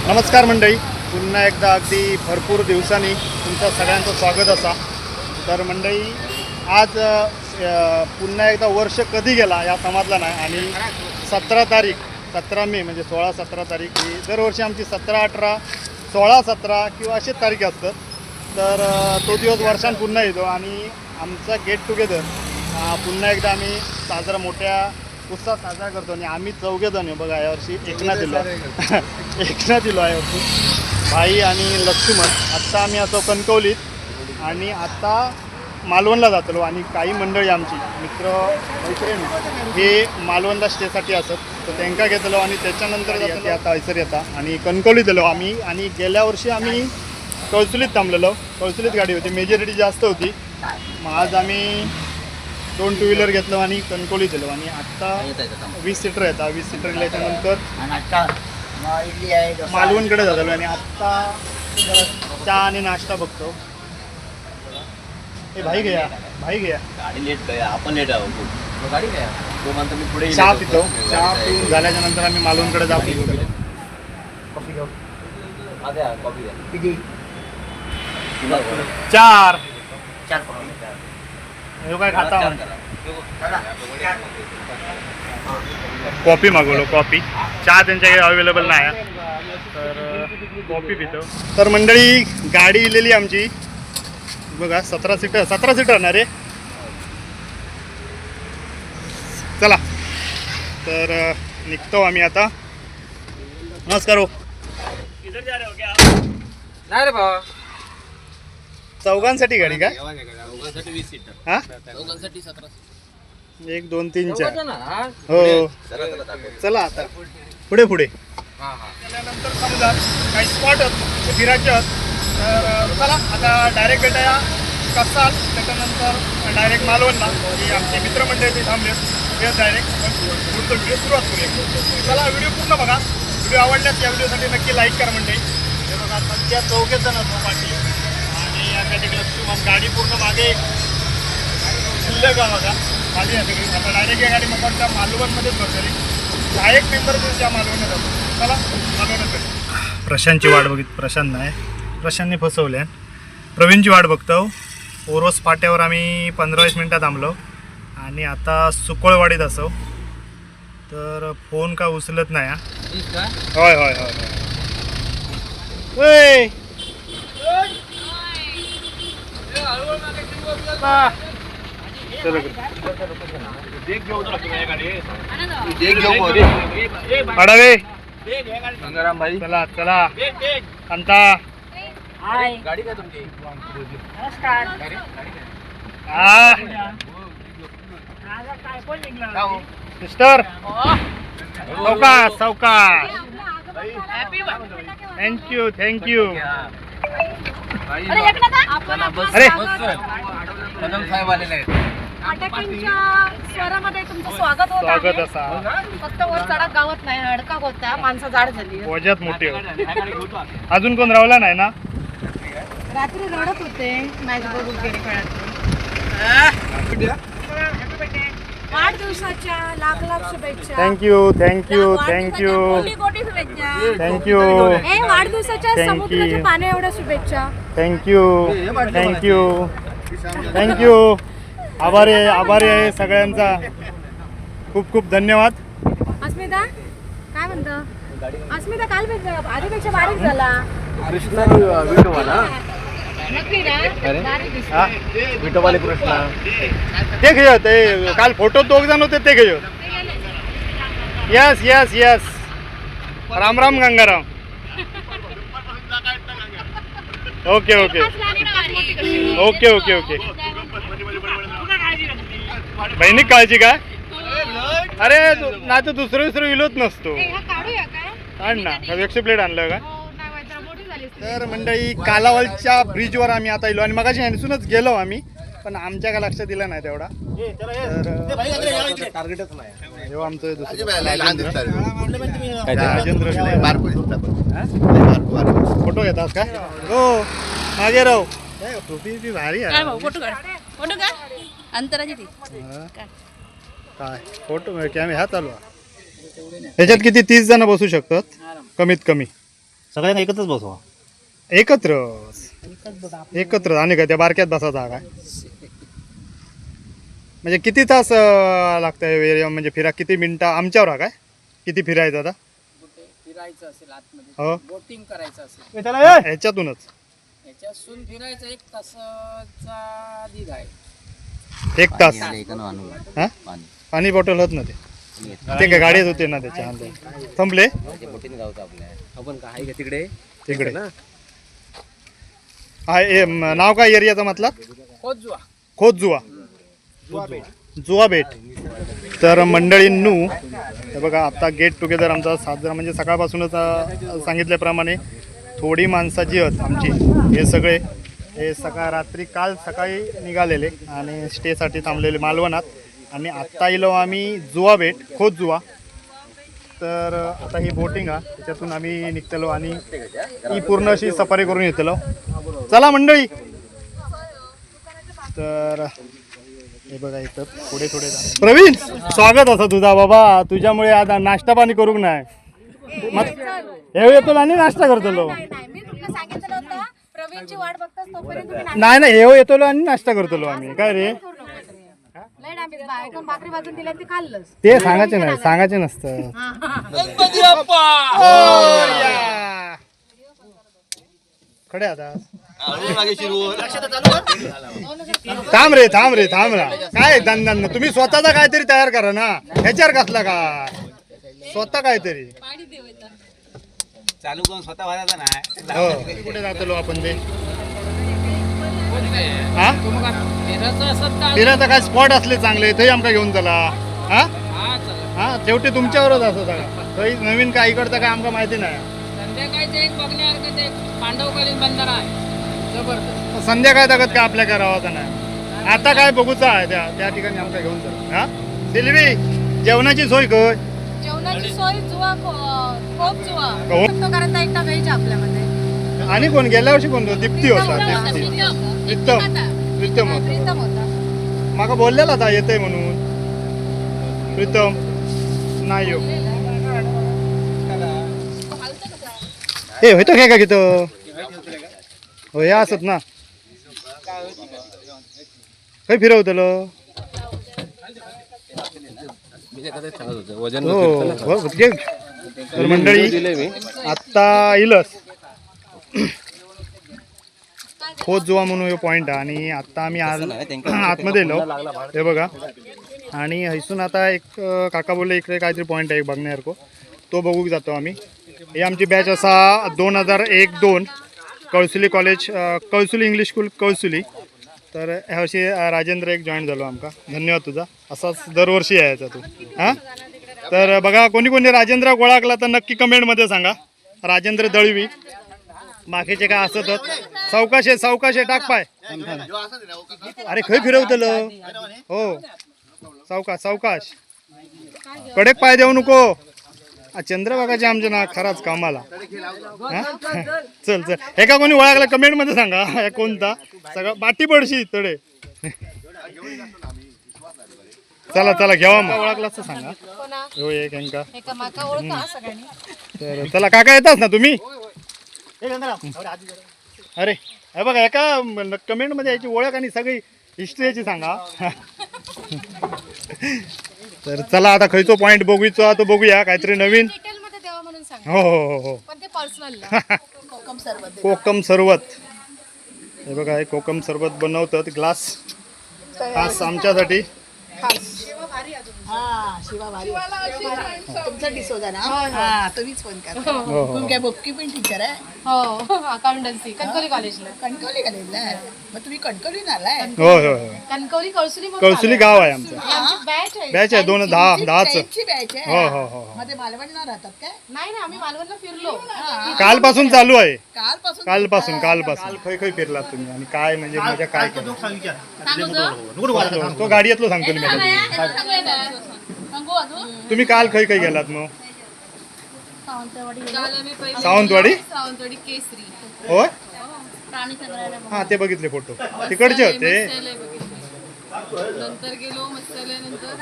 नमस्कार मंडळी, पुन्हा एकदा अगदी भरपूर दिवसांनी तुमचं सगळ्यांचं स्वागत असा. तर मंडळी आज पुन्हा एकदा वर्ष कधी गेला या समजला नाही आणि 17 मे म्हणजे 16-17 तारीख ही दरवर्षी आमची 17-18 16-17 किंवा असेच तारीख असतात. तर तो दिवस वर्षान पुन्हा येतो आणि आमचा गेट टुगेदर पुन्हा एकदा आम्ही साजरा मोठ्या उत्साह साजरा करतो. आणि आम्ही 4 जण बघा यावर्षी एकनाथ दिलो आहे यावर्षी भाई आणि लक्ष्मण. आत्ता आम्ही असो कणकवलीत आणि आता मालवणला जातलो आणि काही मंडळी आमची मित्र मैत्रिणी हे मालवणला स्टेसाठी असत तर त्यांना घेतलो आणि त्याच्यानंतर आता हैसर येता आणि कणकवलीत गेलो आम्ही. आणि गेल्या वर्षी आम्ही कळसुलीत थांबलेलो. कळसुलीत गाडी होती, मेजॉरिटी जास्त होती. मग आज आम्ही 2 टू व्हीलर घेतलो आणि कणकवलीत गेलो आणि आत्ता 20 सीटर येतात. 20 सीटर गेल्याच्यानंतर मालवणकडे जातलो आणि आत्ता चहा आणि नाश्ता बघतो. हे भाई घ्या गाडी लेट गया आपण लेट आहोत गाडी गया तो म्हणतो मी पुढे चहा पितो. चहा पिऊन झाल्याच्या नंतर आम्ही मालवणकडे जातो. कॉफी घेऊ. द्या कॉफी द्या किती 4 हे काय खाता कॉफी मागवलो. कॉफी चहा त्यांच्याकडे अवेलेबल नाही तर कॉफी पितो. तर मंडळी गाडी इलेली आमची बघा 17 सीटर ना रे. चला तर निघतो आम्ही आता. नमस्कार हो. नाही रे बाबा चौघांसाठी गाडी का? चौघांसाठी 20 सीटर हा चौघांसाठी 17 1 2 3 4 हो चला आता पुढे त्यानंतर समजा काही स्पॉट फिरायचे आहेत तर चला आता डायरेक्ट भेटाया कसाल. त्याच्यानंतर डायरेक्ट मालवणला की आमचे मित्रमंडळी ते थांबले तेच डायरेक्ट पुढचं व्हिडिओ सुरुवात करूया. चला व्हिडिओ पूर्ण बघा. व्हिडिओ आवडल्यास या व्हिडिओसाठी नक्की लाईक करा मंडळी. हे बघा सध्या 4 जण असतो पाठी आणि यासाठी लक्ष्मण गाडी पूर्ण मागे शिल्लक बघा माझी आहे सगळी. आता डायरेक्ट या गाडी मग त्या मालवणमध्येच बसलेली 10 एक मेंबर त्या मालवणला जातो. चला मालवणच. प्रशांतची वाट प्रशांत नाही, प्रशांतने फसवले. प्रवीणची वाट बघतो. ओरोस फाट्यावर आम्ही 15-20 मिनटात थांबलो आणि आता सुकोळवाडीत असो तर फोन का उचलत नाही. होय होय होय होय अडावे चला चला अंता गाडी काय तुमची नमस्कार. सिस्टर सावकाश थँक्यू. अरे कदम साहेब आलेले आहेत. स्वरामध्ये तुमचं स्वागत होत आहे. स्वागत असा फक्त वर चढा गावात नाही अडका होता माणसं जाड झाली. वजात मोठी अजून कोण रावला नाही ना. रात्री रडत होते मॅच बघून गेले कळत. वाढदिवसाच्या लाख शुभेच्छा. थँक्यू वाढदिवसाच्या समुद्राच्या पाण्या एवढ्या शुभेच्छा. थँक्यू. आभारी आहे सगळ्यांचा. खूप धन्यवाद. अस्मिता काय म्हणतो? अस्मिता काल आधीपेक्षा बारीक झाला. विठोबाले कृष्णा ते घेत काल फोटो 2 जण होते ते घेत. यस राम गंगाराम. ओके बहिणी काळजी काय? अरे ना तर दुसरं विलोत नसतो. आण ना एकशे प्लेट आणलं का? तर मंडळी कालावलच्या ब्रिजवर आम्ही आता येलो आणि मगाशी हॅन्सूनच गेलो आम्ही पण आमच्या का लक्षात दिलं नाही तेवढा. तर टार्गेटच नाही हो आमचं फोटो घेतात का? हो मागे राहू. टोपी भारी आहे. काय फोटो कॅमेरा ह्या चालू आहे. ह्याच्यात किती 30 जण बसू शकतात कमीत कमी. सगळ्यांना एकत्रच बसवा. एकत्र एकत्र आणि काय त्या बारक्यात बसायचा काय म्हणजे किती तास लागतं म्हणजे फिरा किती मिनिटं आमच्यावर हा काय किती फिरायचं आता फिरायचं असेल आतमध्ये हो बोटिंग करायचं असेल ह्याच्यातूनच ह्याच्यातून फिरायचं 1 तासाचा दीड आहे. 1 तास आणू हा पाणी पाणी बॉटल होत ना ते काय गाडीत होते ना त्याच्या अंदर थांबले बोटीने गावतो आपल्या आपण काय का तिकडे तिकडे हा नाव काय एरियाचा म्हटला खोजवा खोदजुवा जुवा बेट तर मंडळींनू हे बघा आता गेट टुगेदर आमचा साजरा म्हणजे सकाळपासूनच सांगितल्याप्रमाणे थोडी माणसं जी आहेत आमची हे सगळे हे रात्री काल सकाळी निघालेले आणि स्टेसाठी थांबलेले मालवणात आणि आत्ता इलो आम्ही जुवा बेट खोदजुवा तर आता ही बोटिंग हा त्याच्यातून आम्ही निघतलो आणि ही पूर्ण अशी सफारी करून येतलो. चला मंडळी तर हे बघा इथं पुढे थोडे प्रवीण स्वागत असं तुझा बाबा तुझ्यामुळे आता नाश्ता पाणी करूक नाही मग हे येतो आणि नाश्ता करतलो नाही मी तुला सांगितलं होतं प्रवीणची वाट बघताच तोपर्यंत तुम्ही नाही नाही हे येतो आणि नाश्ता करतलो आम्ही काय रे लय डांबीत बायकोन भाकरी भाजून दिल्या ते खाल्लंच. ते सांगायचे नाही सांगायचे नसतं खडे आता थांब रे ना काय दंड तुम्ही स्वतःचा काहीतरी तयार करा ना ह्याच्यावर कसला का स्वतः काहीतरी चालू करून स्वतः वाजायचा नाही. हो कुठे जातलो आपण ते हा फिरायचं असत का फिरायचं काय स्पॉट असले चांगले ते आमका घेऊन चला हा हा चला हा शेवटी तुमच्यावरच असं सगळं काही नवीन काय इकडचं काय आमका माहिती नाही संध्याकाळचं एक बघण्यासारखं ते पांडवकालीन बंधारा आहे जबरदस्त. संध्याकाळ तगत काय आपल्या करावाचा नाही आता काय बघूचा आहे त्या ठिकाणी आमका घेऊन चला हा सिल्वी जेवणाची सोय कर जेवणाची सोय जुवा खूप जुवा हो. तो करता एकटा घ्यायचा आपल्यामध्ये आणि कोण गेल्या वर्षी कोण होता? दीप्ती होता दीप्ती प्रीतम प्रीतम होता प्रीतम होता. माका बोललेला आता येतंय म्हणून प्रीतम नाही हो हे होतो काय का तिथं हो हे असत ना खंय फिरवतलो वजन हो हो, घे. तर मंडळी आत्ता इलस खोदजुवा म्हणून हे पॉईंट आहे आणि आत्ता आम्ही आतमध्ये येलो हे बघा आणि हैसून आता एक काका बोलले इकडे काहीतरी पॉईंट आहे बघण्यासारखं तो बघू जातो आम्ही ही आमची बॅच असा 2001-2 कळसुली कॉलेज कळसुली इंग्लिश स्कूल कळसुली तर ह्या वर्षी राजेंद्र एक जॉईन झालो आमका धन्यवाद तुझा असाच दरवर्षी यायचा तू हां तर बघा कोणी कोणी राजेंद्र ओळखला तर नक्की कमेंटमध्ये सांगा राजेंद्र दळवी बाकीचे काय असतच सावकाशे टाक पाय अरे खंय फिरवतलं हो सावकाश कडक पाय देऊ नको चंद्रभागाचे आमचे ना खराच कामाला हा? चल हे का कोणी ओळखला कमेंटमध्ये सांगा हे कोणता सगळं बाटी पडशी तडे चला घ्यावा मग ओळखला असं सांगा कोणा हो एक यांका एका माका ओळखा सगळ्यांनी तर चला काका येतात ना तुम्ही अरे हे बघा एका कमेंटमध्ये याची ओळख आणि सगळी हिस्ट्री याची सांगा तर चला आता खयचो पॉईंट बघूचा तो बघूया काहीतरी नवीन डिटेल मध्ये द्यावा म्हणून सांग हो पण ते पर्सनल कोकम सरबत कोकम सरबत हे बघा हे कोकम सरबत बनवतात ग्लास खास आमच्यासाठी शिवा भारी तुमचा डिसोजा ना हा तुम्हीच फोन करा हो हो तुम्ही काय बोक्की पण टीचर आहे हो अकाउंटन्सी कणकवली कॉलेजला कणकवली कॉलेजला मग तुम्ही कणकवलीन आलाय हो कणकवली कळसुली म्हणून कळसुली गाव आहे आमचं आमची बॅच आहे बॅच आहे 10 त्यांची बॅच आहे हो हो हो मध्ये मालवणला राहतात काय नाही ना आम्ही मालवणला फिरलो कालपासून चालू आहे कालपासून काल खय फिरलात तुम्ही आणि काय म्हणजे मजा काय तो गाडीतलो सांगतो मी तुम्ही काल खय गेलात मग सावंतवाडी केसरी होय प्राणी संग्रहालय हा ते बघितले फोटो तिकडचे होते नंतर गेलो मस्त नंतर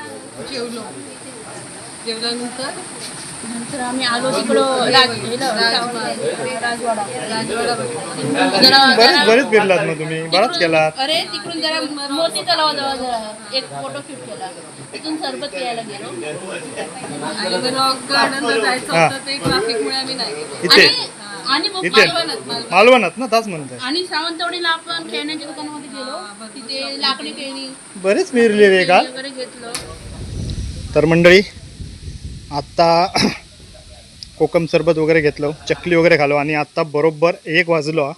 जेवलो जेवल्यानंतर नंतर आम्ही आलो तिकडं राजवाडा बरेच फिरलात मग तुम्ही, बराच केलात. अरे तिकडून जरा मोती तलावाजवळ जरा एक फोटो शूट केला. तिथून सरबत प्यायला गेलो आणि रॉक गार्डनला जायचं हा. होतं ते ट्रॅफिकमुळे आम्ही नाही गेलो. इथे आणि मग इथे मालवणात. मालवणात ना, ताच म्हणताय. आणि सावंतवाडीला आपण खेळण्याच्या दुकानामध्ये गेलो. तिथे लाकडी खेळणी बरेच फिरले रे का. वगैरे घेतलं. तर मंडळी आत्ता कोकम सरबत वगैरे घेतलं, चकली वगैरे खालो आणि आत्ता बरोबर 1 वाजलो.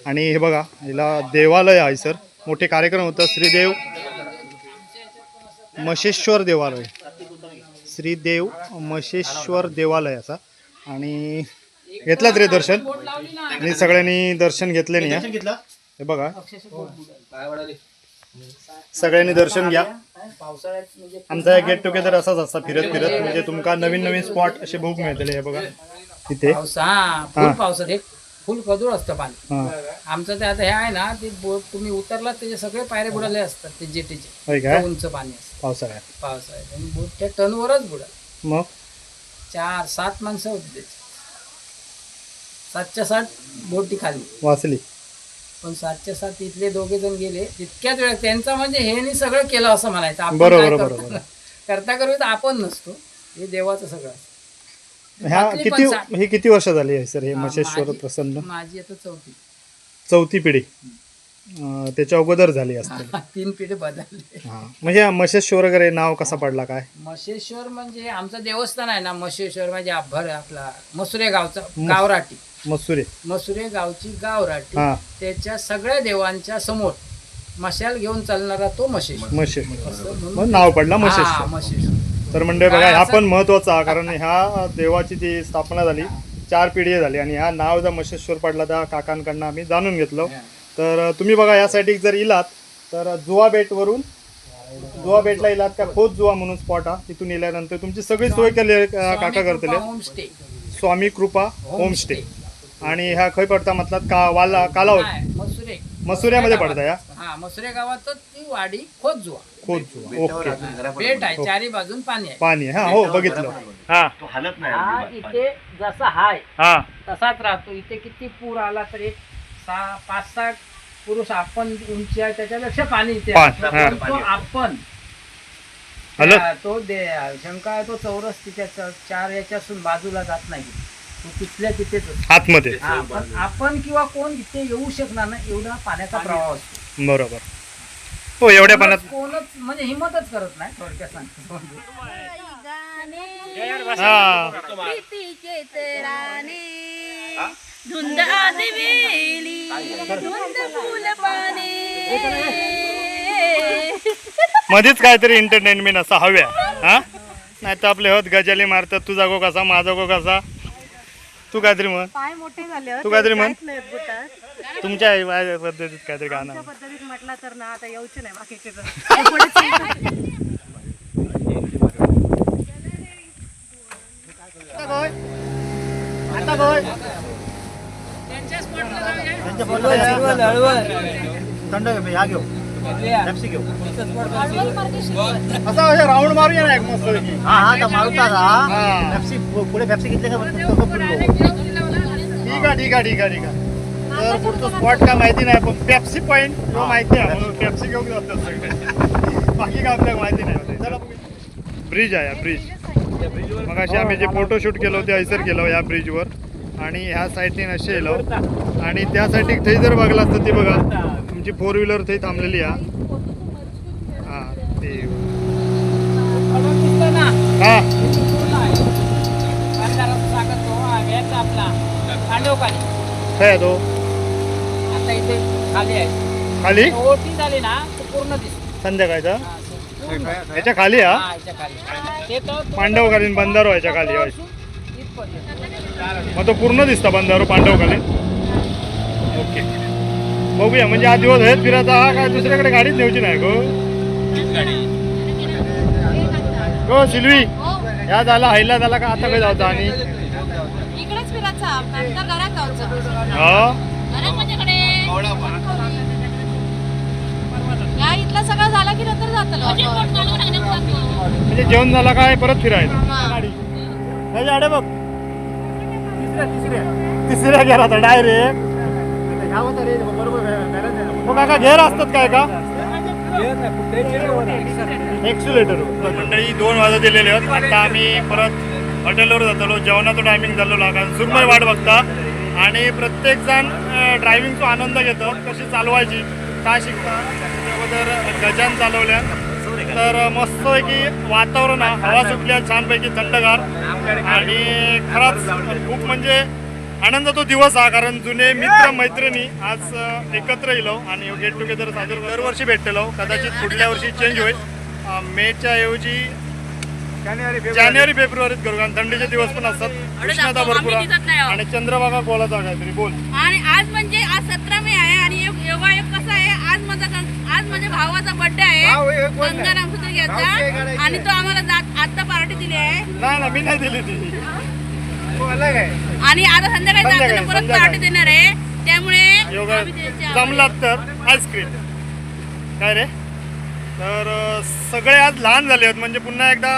आणि हे बघा, हिला देवालय आहे सर, मोठे कार्यक्रम होतं. श्रीदेव मशेश्वर देवालय, श्रीदेव मशेश्वर देवालय असा. आणि घेतलात रे दर्शन, आणि सगळ्यांनी दर्शन घेतले नाही. हे बघा, सगळ्यांनी दर्शन घ्या. आमचा गेट टुगेदर असाच असता, फिरत फिरत, म्हणजे तुमका नवीन नवीन स्पॉट असे बघूक मिळतले. हे बघा इथे फुल पावसात एक फुल कदूळ असतं पाणी. हा, आमचं ते आता हे आहे ना, ते बोट तुम्ही उतरलात त्याचे सगळे पायरे बुडाले असतात. ते जेटीचे होय काय, उंच पाणी असतं पावसाळ्यात. पावसाळ्यात. आणि बोट त्या टनवरच बुडा. मग 4-7 माणसं होती त्याची. 7च्या 7 बोटी खाली. वाचली. पण 7च्या 7 इथले 2 जण गेले. तितक्याच वेळात त्यांचा म्हणजे हे सगळं केलं असं म्हणायचं. आपण बरोबर, काय बरोबर. करतो? करता करता आपण नसतो, हे देवाचं सगळं असतं. ह्या बाटली किती, पण सा- हे किती वर्ष झाली आहे सर हे हा, मशेश्वर माझी- प्रसन्न? माझी आता 4थी पिढी. त्याच्या अगोदर झाली असते. 3 पिढी बदलले. हा, म्हणजे हा मशेश्वर वगैरे नाव कसा पडला काय? मशेश्वर म्हणजे आमचं देवस्थान आहे ना, मशेश्वर म्हणजे आपला मसुरे गावचा गावराटी. मसुरे गावची गावराटी. हा, त्याच्या सगळ्या देवांच्या समोर मशाल घेऊन चालणारा तो मशेश्वर. मशेश्वर असं म्हणून- मग नाव पडला हा, मशेश्वर. मशेश्वर. तर म्हणजे बघा, काय हा असं- पण महत्वाचा, कारण ह्या देवाची जी स्थापना झाली 4 पिढी झाली, आणि ह्या नाव जर मशेश्वर पडला त्या काकांकडनं आम्ही जाणून घेतलो. तर तुम्ही बघा, या साईडला जर इलात तर जुवा बेटला इलात का, खोत जुवा म्हणून स्पॉट हा. तिथून इल्यानंतर तुमची सगळी सोय केली काका करतले. होमस्टे. स्वामी कृपा होमस्टे. आणि ह्या खंय पडता म्हटलात का, कालावत मसुरे. मसुऱ्यामध्ये पडता या. हा, मसुरे गावातच ती वाडी खोतजुवा. खोत जुवा. ओके, बेट आहे, चारी बाजून पाणी आहे. पाणी आहे. हा, हो बघितलं. हा हा, इथे जसा हाय हा, तसाच राहतो. इथे किती पूर आला तर एक 5-6 पुरुष आपण उंची आहे त्याच्यापेक्षा पाणी इथे आहे. पाणी, हा. पण तो आपण हॅलो. तो शंका आहे, तो चौरस तिच्या 4 याच्यासून बाजूला जात नाही. तो तिथल्या तिथेच असतो. आतमध्ये. हा, पण आपण किंवा कोण इथे येऊ शकणार नाही, एवढा पाण्याचा प्रवाह असतो. बरोबर. हो, एवढ्या पाण्यात कोणच म्हणजे हिंमतच करत नाही, थोडक्यात सांगतो. हा, प्रीतीचे तराने धुंद आदवेली धुंद फुल पाने. मध्येच काहीतरी एंटरटेनमेंट असं हव्या. हा, नाही तर आपले होत गजाली मारतात, तुझा गो कसा, माझा गो कसा. तू काहीतरी म्हण, पाय मोठे झाले तू काहीतरी म्हण. नाहीत बुटात. तुमच्या आई पद्धतीत काहीतरी गाणं. त्या पद्धतीत म्हटलं तर ना, आता यायचे नाही बाकीचे जण. आता बोल. थंड या घेऊ, पेप्सी घेऊ. असा राऊंड मारूया ना एक मस्त पैकी. हा मारुता हा. पेप्सी पुढे पेप्सी घेतले का ठीक आहे. तर पुढचं स्पॉट काय माहिती नाही, पण पेप्सी पॉईंट जो माहिती आहे म्हणून पेप्सी घेऊन जातात सगळे. बाकी काय आपल्याला माहिती नाही. चला, ब्रिज आहे, ब्रिज. मग अशी आम्ही जे फोटोशूट केलं होते हैसर केलं या ब्रिजवर. आणि ह्या साईडने असे येलो, आणि त्या साईडने थंय जर बघला असतं ते बघा, तुमची 4 व्हीलर थंय थांबलेली आहे. हा, ते दिसतं ना, हा, बांधाराचा सागर तो याचा आपला पांडवकाली. काय तो आता इथे खाली आहे. खाली ओटी झाली ना, तो पूर्ण दिसतो. संध्याकाळचा हा, पूर्ण. ह्याच्या खाली हा, हा, याच्या खाली. ते तो पांडवकालीन बंधारो ह्याच्या खाली होय. इथपर्यंत. मग तो पूर्ण दिसता बंधारो पांडवकालीन. ओके, बघूया. म्हणजे आज दिवस हेच फिरायचा हा, काय दुसऱ्याकडे गाडीच न्यायची नाही गो सिल्वी. या झाला हैला झाला का आता काय जावता. आणि इकडेच फिरायचा, नंतर घरात जायचं. हा, घरात माझ्याकडे या इथला सगळं झाला की नंतर जातं. म्हणजे जेवण झाला काय परत फिरायचं. त्याच्या आडे बघ तिसऱ्या गेला होता डायरेक्ट. मग काका घेर असतात काय का एक्सिलेटर. मंडळी 2 वाजता दिलेले आहेत. आता आम्ही परत हॉटेलवर जातलो. जेवणाचा टायमिंग झालेला कारण सुरमई वाट बघता आणि प्रत्येकजण ड्रायव्हिंगचा आनंद घेतो. कशी चालवायची काय शिकता त्याबद्दल गजान चालवल्या. तर मस्तपैकी वातावरण हवा सुटल्या छानपैकी थंडगार आणि खरंच खूप म्हणजे आनंदाचा दिवस हा. कारण जुने मित्र मैत्रिणी आज एकत्र येलो आणि गेट टुगेदर साजरा दरवर्षी भेटलेलो. कदाचित पुढल्या वर्षी चेंज होईल. मेच्या ऐवजी जानेवारी फेब्रुवारीत करू कारण थंडीचे दिवस पण असतात. उष्णता भरपूर आणि चंद्रभागा बोलायचा काहीतरी बोल. आणि आज म्हणजे आज 17 मे आहे आणि योगायोग कसा आहे आज माझ्या भावाचा बर्थडे आहे गंगाराम सुत्रियाचा आणि तो आम्हाला आता पार्टी दिली आहे. नाही मी नाही दिली ती. आणि आता संध्याकाळी जाताना परत पार्टी देणार आहे त्यामुळे योगा आम्ही त्यांच्या जमलात तर आईस्क्रीम काय रे. तर सगळे आज लहान झाले आहेत म्हणजे पुन्हा एकदा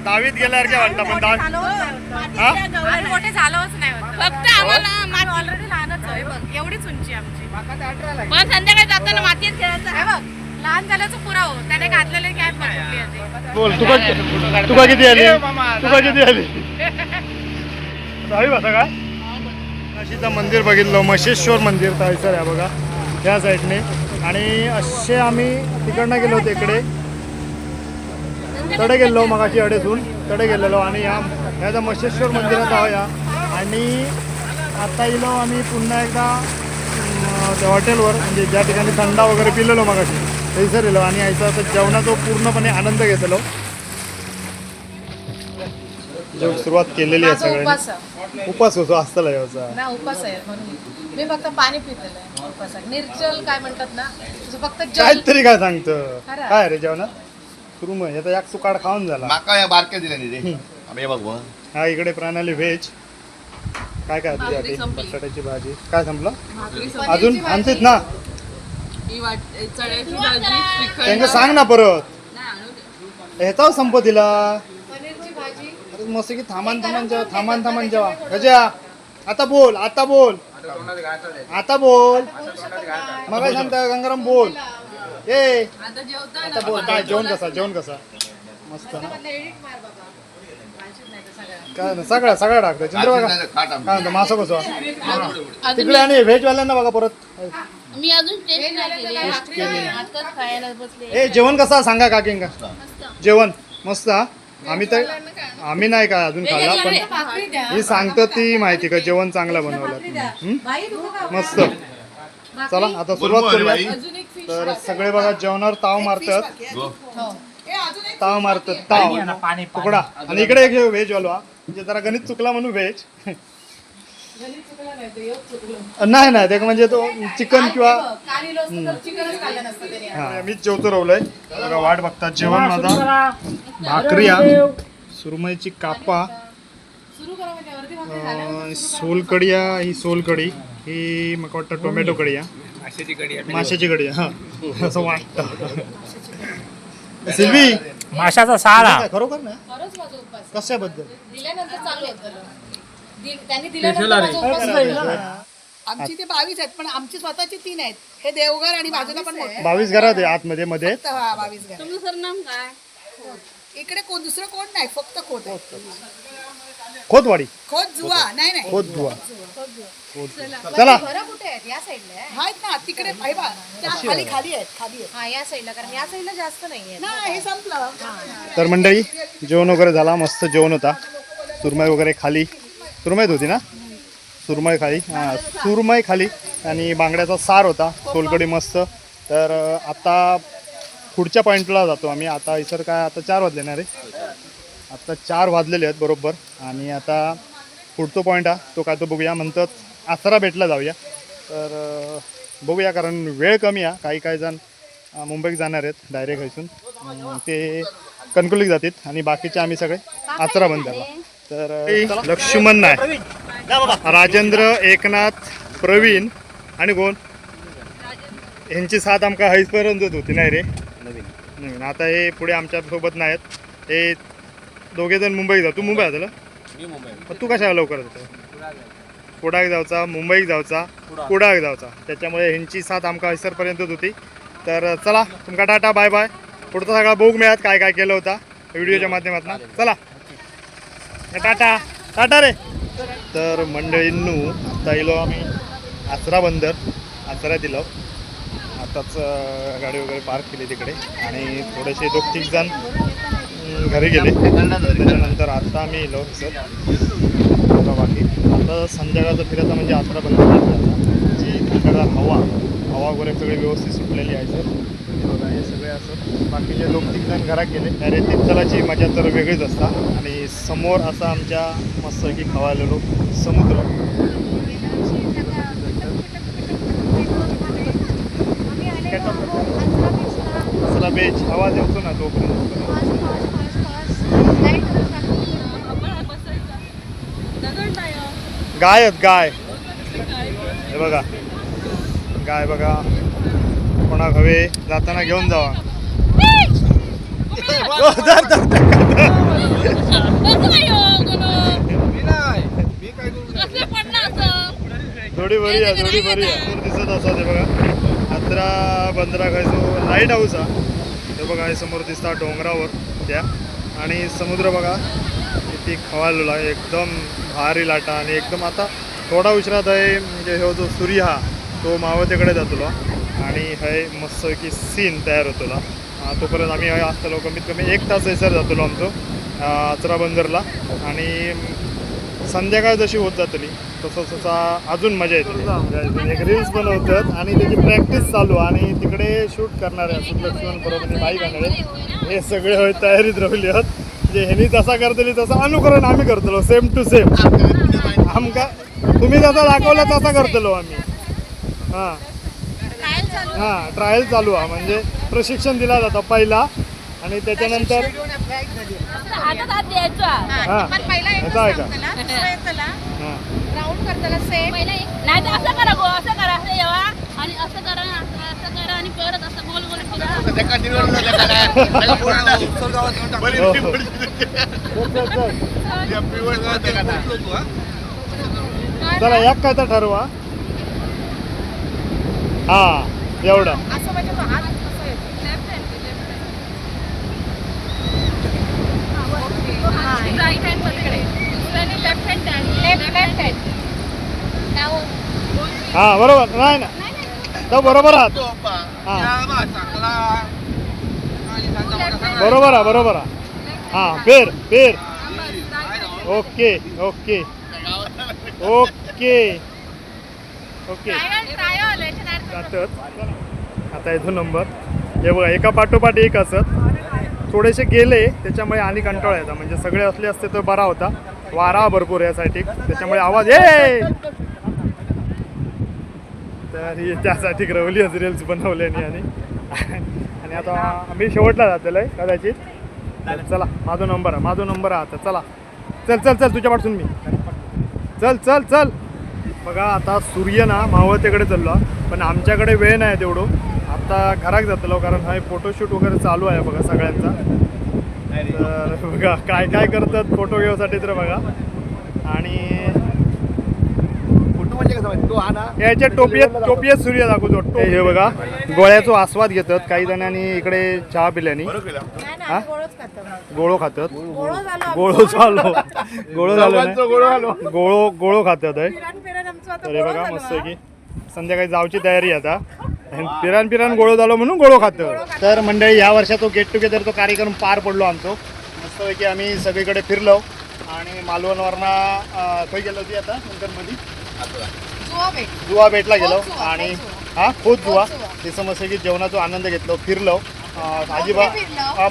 10वीत गेल्यासारखे वाटतं. पण आम्ही मोठे झालोच नाही फक्त आम्हाला ऑलरेडी लहानच आहे बघ एवढीच उंची आमची. पण संध्याकाळी जाताना मातीत खेळायचं आहे बघ. लहान झाल्याचं पुराव त्याने घातलेले कॅप बघितली. बोल तुका किती आली तुका किती आली 10वी होता काय. काशीचं मंदिर बघितलं मशेश्वर मंदिर तायसर आहे बघा त्या साईडने. आणि असे आम्ही तिकडनं गेलो होतो इकडे तडे गेलो मगाशी अडेसून तडे गेलेलो आणि ह्याचा मशेश्वर मंदिरात आहोया. आणि आता येलो आम्ही पुन्हा एकदा त्या हॉटेलवर म्हणजे ज्या ठिकाणी थंडा वगैरे पिलेलो मगाशी थैसर येलो आणि यायचा आता जेवणाचा पूर्णपणे आनंद घेतलो. सुरुवात केलेली आहे सगळ्यांनी. उपास होतो असताना याचा ना उपास आहे म्हणून मी फक्त पाणी पिलेलं आहे उपासात. निर्जल काय म्हणतात ना तुझं फक्त जल. काहीतरी काय सांगतं काय रे जेवणात सुरमई याचा एक सुकाड खाऊन झाला. माका या बारक्या दिल्या रे आम्ही बघ हा इकडे प्रणाली व्हेज काय काय तुझ्यासाठी बटाट्याची भाजी काय संपलं अजून आणतेच ना त्यांना सांग ना परत ह्याचा संपत दिला. मस्त की थांबान जेवा गजा आता बोल मग सांगता गंगाराम बोल ए आता बोल काय जेवण कसा मस्त ना काय ना सगळं टाकतं चंद्रबागा काय म्हणतो मासं कसं तिकडे आणि व्हेजवाल्यांना बघा परत मी अजून टेस्ट केली आताच खायला बसले. ए जेवण कसं सांगा काकींका जेवण मस्त हा. आम्ही नाही काय अजून खाल्ला पण ही सांगतं ती माहिती का जेवण चांगलं बनवलं मस्त. चला आता सुरुवात करूया. तर सगळे बघा जेवणावर ताव मारतात तुकडा आणि इकडे एक व्हेज वालवा म्हणजे जरा गणित चुकला म्हणून व्हेज नाही ते म्हणजे तो चिकन किंवा हा मीच जेवतो रावलंय बघा वाट बघतात जेवण माझा भाकरी सुरमईची कापा सोलकडी ही सोलकडी ही मला वाटतं टोमॅटो कढी माशाची कढी हा असं वाटतं. सिल्वी माशाचा साळा खरोखर ना कशाबद्दल आमची ते 22 आहेत पण आमची स्वतःची 3 आहेत. हे देवघर आणि बाजूला पण मोठं 22 घरात आहे आतमध्ये मध्ये 22 घर. तुमचं सरनाम काय इकडे दुसरं कोण नाही फक्त खोत खोतवाडी खोत जुवा नाही खोत दुवा चला घरं कुठे आहेत या साईडला आहेत ना तिकडे आहे बा त्या खाली आहेत हा या साईडला कारण या साईडला जास्त नाहीये. ना हे संपलं. तर मंडळी जेवण वगैरे झाला मस्त जेवण होता. सुरमई वगैरे खाली सुरमईत होती ना सुरमई खाली आणि बांगड्याचा सार होता सोलकडी मस्त. तर आता पुढच्या पॉईंटला जातो आम्ही. आता इतर काय आता 4 वाजले ना रे आता 4 वाजलेले आहेत बरोबर. आणि आता पुढचा पॉईंट हा तो काय तो बघूया म्हणतात आसरा भेटला जाऊया. तर बघूया कारण वेळ कमी आहे. काही जण मुंबईत जाणार आहेत डायरेक्ट इथून ते कणकवलीत जातात आणि बाकीचे आम्ही सगळे आचरा बंद झाला. तर लक्ष्मण नाही राजेंद्र एकनाथ प्रवीण आणि कोण ह्यांची साथ आमका हैसपर्यंतच होती नाही रे नवीन. आता हे पुढे आमच्या सोबत नाहीत. हे दोघे जण मुंबईत जा. तू मुंबईत झालं मग तू कशा लवकर जातो? कुडाक जावचा, मुंबईक जावचा, कुडाक जावचा. त्याच्यामुळे ह्यांची साथ आमका हैसरपर्यंतच होती. तर चला तुमका टाटा बाय बाय. पुढचा सगळा बघूक मिळत काय काय केलं होता व्हिडिओच्या माध्यमातून. चला टाटा टाटा रे. तर मंडळींनू आता येलो आम्ही आचरा बंदर. आचरा दिलो आताच गाडी वगैरे पार्क केली तिकडे आणि थोडेसे 2-3 जण घरी गेले. त्याच्यानंतर आता आम्ही येलो सर बाकी आता संध्याकाळचं फिरायचं म्हणजे आचरा बंदर जी थंडगार हवा वगैरे सगळी व्यवस्थित सुटलेली आहे सर. बघा हे सगळे असं बाकीचे 2-3 जण घरात गेले. अरे तीर्थलाची मजा तर वेगळीच असता. आणि समोर असा आमच्या मस्तपैकी खवालेलो समुद्र. असला बेच आवाज येतो ना तोपर्यंत. गाय आहेत गाय. हे बघा गाय बघा. कोणाक हवे जाताना घेऊन जावा. थोडी बरी आहे थोडी बरी आहे. समोर दिसत असा ते बघा आचरा बंदरा खायचो लाईट हाऊस हा. ते बघा हे समोर दिसता डोंगरावर त्या. आणि समुद्र बघा किती खवालेला एकदम भारी लाटा. आणि एकदम आता थोडा उशिरात आहे म्हणजे हो जो सूर्य हा तो मावळतेकडे जातलो आणि हे मस्तपैकी सीन तयार होतो. तोपर्यंत आम्ही हय असतलो कमीत कमी 1 तास हैसर जातलो आमचो आचरा बंदरला. आणि संध्याकाळ जशी होत जातली तसा अजून मजा येते. एक रील्स बनवतात आणि त्याची प्रॅक्टिस चालू आणि तिकडे शूट करणारे लक्ष्मण बरोबर बाईक आणले हे सगळे होय तयारीत राहिली आहेत. जे ह्यांनी जसा करतली तसं अनुकरण आम्ही करतलो सेम टू सेम. आमका तुम्ही जसा दाखवला तसा करतलो आम्ही. हां हां ट्रायल चालू आहे म्हणजे प्रशिक्षण दिला जातं पहिला आणि त्याच्यानंतर हां ह्याचा आहे का हां राऊंड करताना सेम नाही तर असं करा गो असं करा असं येवा आणि असं करा आणि परत असं गोल गोल चला एक काय तर ठरवा. हां एवढं असं म्हणजे तो हात असं येतो. राईट हँड पलीकडे दुसऱ्याने लेफ्ट हँड लेफ्ट हँड हां बरोबर नाही ना तो बरोबर आहात. हां बरोबर आहे. हां फेर ओके ओके ओके ओके जातात. आता येतो नंबर हे बघा एका पाठोपाठ एक असत. थोडेसे गेले त्याच्यामुळे आणि कंटाळा येतात म्हणजे सगळे असले असते तर बरा होता. वारा भरपूर यासाठी त्याच्यामुळे आवाज ये तर त्यासाठी रवली रील्स बनवल्याने. आणि आता आम्ही शेवटला जातलो आहे कदाचित. चला माझा नंबर आहे आता. चला चल तुझ्या पासून मी चल बघा आता सूर्य ना मावळतेकडे चाललो पण आमच्याकडे वेळ नाही तेवढं. आता घरात जातलो कारण हा फोटोशूट वगैरे चालू आहे बघा सगळ्यांचा. तर बघा काय काय करतात फोटो घेण्यासाठी तर बघा. आणि याच्या टोपियात सूर्य दाखवतो. हे बघा गोळ्याचा आस्वाद घेतात काही जणांनी इकडे चहा पिल्याने. हा गोळो खातात गोळो खातात आहे. तर हे बघा मस्त की संध्याकाळी जाऊची तयारी आता. पिरान गोळो झालो म्हणून गोळो खातो. तर मंडळी या वर्षात तो गेट टुगेदर तो कार्यक्रम पार पडलो आमचो. मस्तपैकी आम्ही सगळीकडे फिरलो आणि मालवणवरना काही गेलो होती आता नंतर मध्ये जुवा बेटला गेलो आणि खोत जुवा तिथं मस्त की जेवणाचा आनंद घेतलो फिरलो.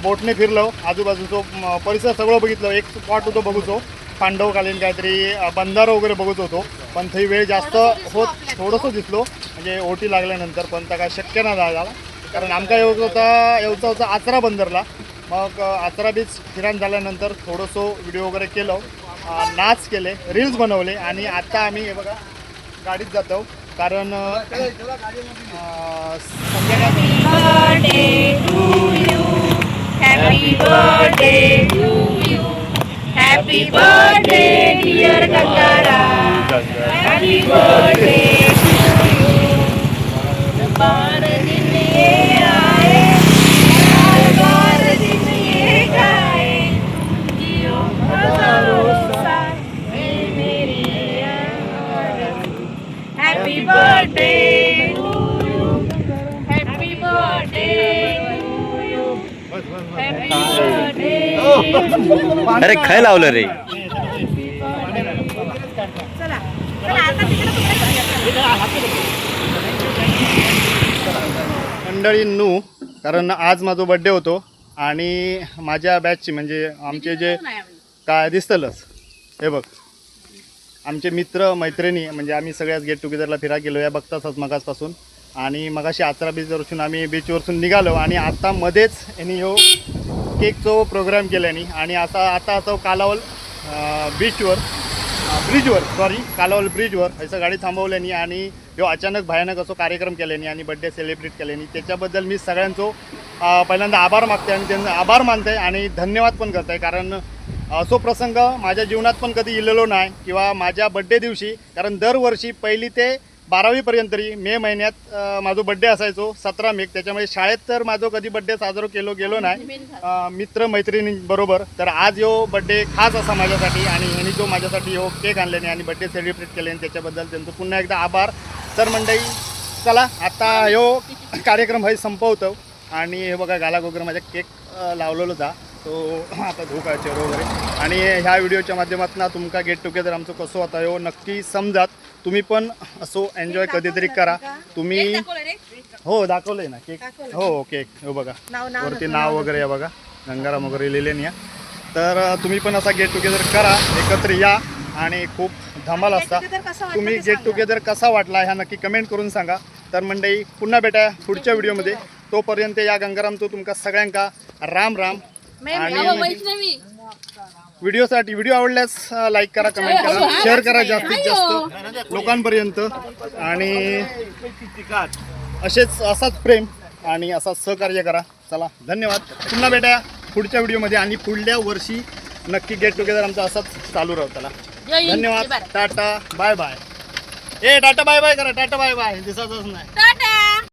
बोटने फिरलो आजूबाजूचो परिसर सगळं बघितलं. एक स्पॉट होतो बघूचो पांडवकालीन काहीतरी बंधारा वगैरे बघत होतो पण थंय वेळ जास्त होत थोडंसं दिसलो म्हणजे ओटी लागल्यानंतर. पण त्या काय शक्य नाही झाला कारण आमका येऊचा होता आचरा बंदरला. मग आचरा बीच फिरान झाल्यानंतर थोडंसं व्हिडिओ वगैरे केलं नाच केले रील्स बनवले. आणि आता आम्ही हे बघा गाडीत जातो कारण happy birthday dear Gangaram happy birthday बार दिन ये आए बार दिन ये गाए जियो हजारों साल मेरी happy birthday happy birthday happy birthday अरे काय लावलं रे चला चला आता तिकडे मंडळींनो, कारण आज माझा बड्डे होतो आणि माझ्या बॅचची म्हणजे आमचे जे काय दिसतलंच हे बघ आमचे मित्र मैत्रिणी म्हणजे आम्ही सगळ्याच गेट टुगेदरला फिरा गेलो या बघताच मगासपासून आणि मगाशी आचरा बीचवरसून आम्ही बीचवरसून निघालो आणि आता मध्येच यांनी हो केकचो प्रोग्राम केल्यानी आणि आता कालावल ब्रिजवर कालावल ब्रिजवर असं गाडी थांबवल्यानी आणि ह्यो अचानक भयानक असो कार्यक्रम केल्यानी आणि बड्डे सेलिब्रेट केल्यानी त्याच्याबद्दल मी सगळ्यांचो पहिल्यांदा आभार मागते आणि त्यांचा आभार मानते आणि धन्यवाद पण करते कारण असो प्रसंग माझ्या जीवनात पण कधी इलेलो नाही किंवा माझ्या बड्डे दिवशी कारण दरवर्षी 1ली ते 12वीपर्यंत तरी मे महिन्यात माझा बड्डे असायचो 17 मे त्याच्यामुळे शाळेत तर माझं कधी बड्डे साजरा गेलो नाही मित्र मैत्रिणींबरोबर तर आज ह्यो बड्डे खास असा माझ्यासाठी आणि ह्यांनी जो माझ्यासाठी ह्यो केक आणल्याने आणि बड्डे सेलिब्रेट केल्याने त्याच्याबद्दल त्यांचं पुन्हा एकदा आभार तर मंडळी चला आता ह्यो कार्यक्रम हे संपवतो आणि हे बघा गाला वगैरे माझ्या केक लावलेलो जा तो आता धूक आहे चेहरा वगैरे आणि ह्या व्हिडिओच्या माध्यमातून तुमका गेट टुगेदर आमचं कसं होता हो नक्की समजात तुम्ही पण असो एन्जॉय कधीतरी करा तुम्ही हो दाखवलंय ना केक हो केक हो बघा वरती नाव वगैरे आहे बघा गंगाराम वगैरे लिहिले नाही तर तुम्ही पण असा गेट टुगेदर करा एकत्र या आणि खूप धमाल असता तुम्ही गेट टुगेदर कसा वाटला ह्या नक्की कमेंट करून सांगा तर मंडळी पुन्हा भेटा पुढच्या व्हिडिओमध्ये तोपर्यंत या गंगारामचं तुमका सगळ्यांका राम राम आणि व्हिडिओ आवडल्यास लाईक करा कमेंट करा शेअर करा जास्तीत जास्त लोकांपर्यंत आणि असाच प्रेम आणि असाच सहकार्य करा चला धन्यवाद पुन्हा भेटा पुढच्या व्हिडिओमध्ये आणि पुढल्या वर्षी नक्की गेट टुगेदर आमचा असाच चालू राहू चला धन्यवाद tata bye bye tata bye bye करा टाटा बाय बाय दिसायचंच नाही